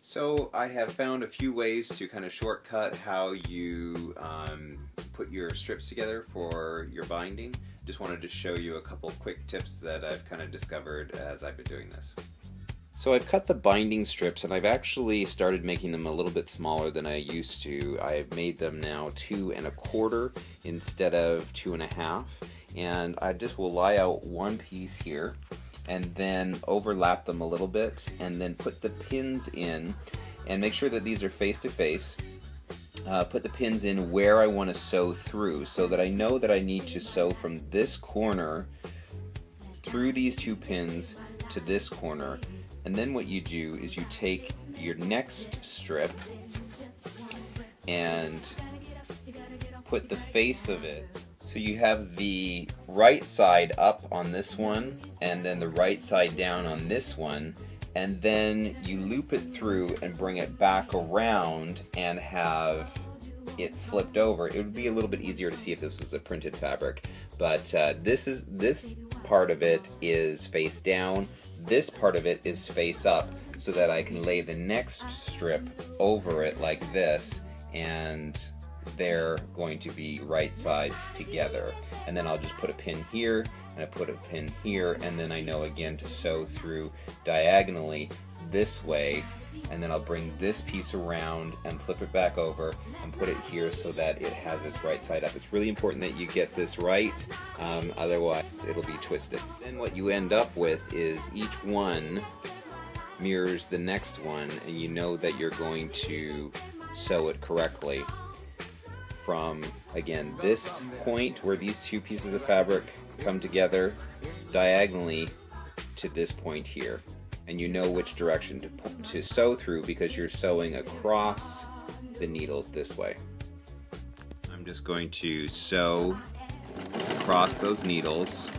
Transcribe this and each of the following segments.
So I have found a few ways to kind of shortcut how you put your strips together for your binding. Just wanted to show you a couple quick tips that I've kind of discovered as I've been doing this. So I've cut the binding strips and I've actually started making them a little bit smaller than I used to. I've made them now 2 1/4 instead of 2 1/2, and I just will lie out one piece here and then overlap them a little bit and then put the pins in and make sure that these are face to face. Put the pins in where I want to sew through so that I know that I need to sew from this corner through these 2 pins to this corner. And then what you do is you take your next strip and put the face of it. So you have the right side up on this one and then the right side down on this one, and then you loop it through and bring it back around and have it flipped over. It would be a little bit easier to see if this was a printed fabric, but this part of it is face down, this part of it is face up, so that I can lay the next strip over it like this, and they're going to be right sides together. And then I'll just put a pin here and I put a pin here, and then I know again to sew through diagonally this way, and then I'll bring this piece around and flip it back over and put it here so that it has its right side up. It's really important that you get this right, otherwise it'll be twisted. Then what you end up with is each one mirrors the next one, and you know that you're going to sew it correctly from, again, this point where these 2 pieces of fabric come together diagonally to this point here. And you know which direction to sew through because you're sewing across the needles this way. I'm just going to sew across those needles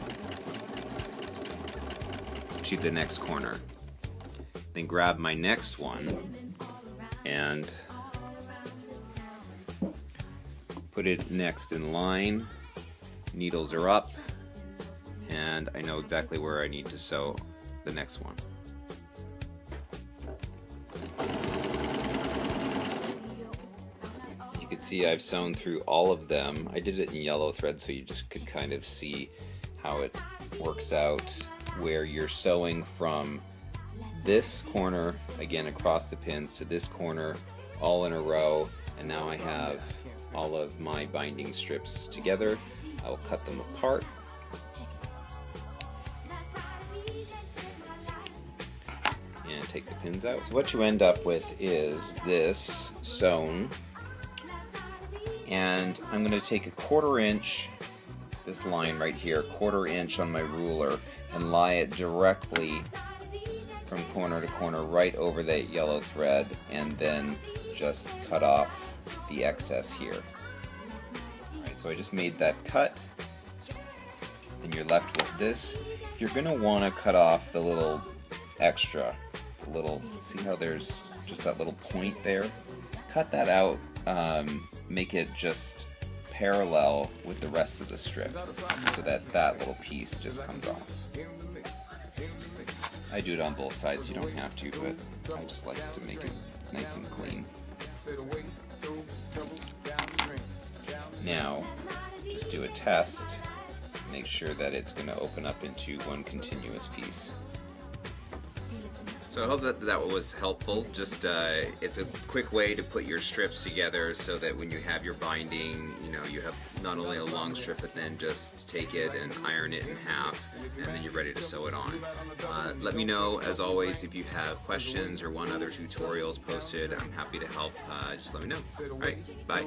to the next corner. Then grab my next one and put it next in line. Needles are up, and I know exactly where I need to sew the next one. You can see I've sewn through all of them. I did it in yellow thread so you just could kind of see how it works out, where you're sewing from this corner, again across the pins, to this corner, all in a row, and now I have all of my binding strips together. I'll cut them apart. And take the pins out. So what you end up with is this sewn, and I'm going to take a 1/4 inch, this line right here, 1/4 inch on my ruler, and lie it directly from corner to corner right over that yellow thread, and then just cut off the excess here. Alright, so I just made that cut, and you're left with this. You're going to want to cut off the little extra, see how there's just that little point there? Cut that out, make it just parallel with the rest of the strip so that that little piece just comes off. I do it on both sides, you don't have to, but I just like to make it nice and clean. Now, just do a test, make sure that it's going to open up into one continuous piece. So I hope that was helpful. Just it's a quick way to put your strips together so that when you have your binding, you know, you have not only a long strip, but then just take it and iron it in half, and then you're ready to sew it on. Let me know, as always, if you have questions or want other tutorials posted. I'm happy to help. Just let me know. All right, bye.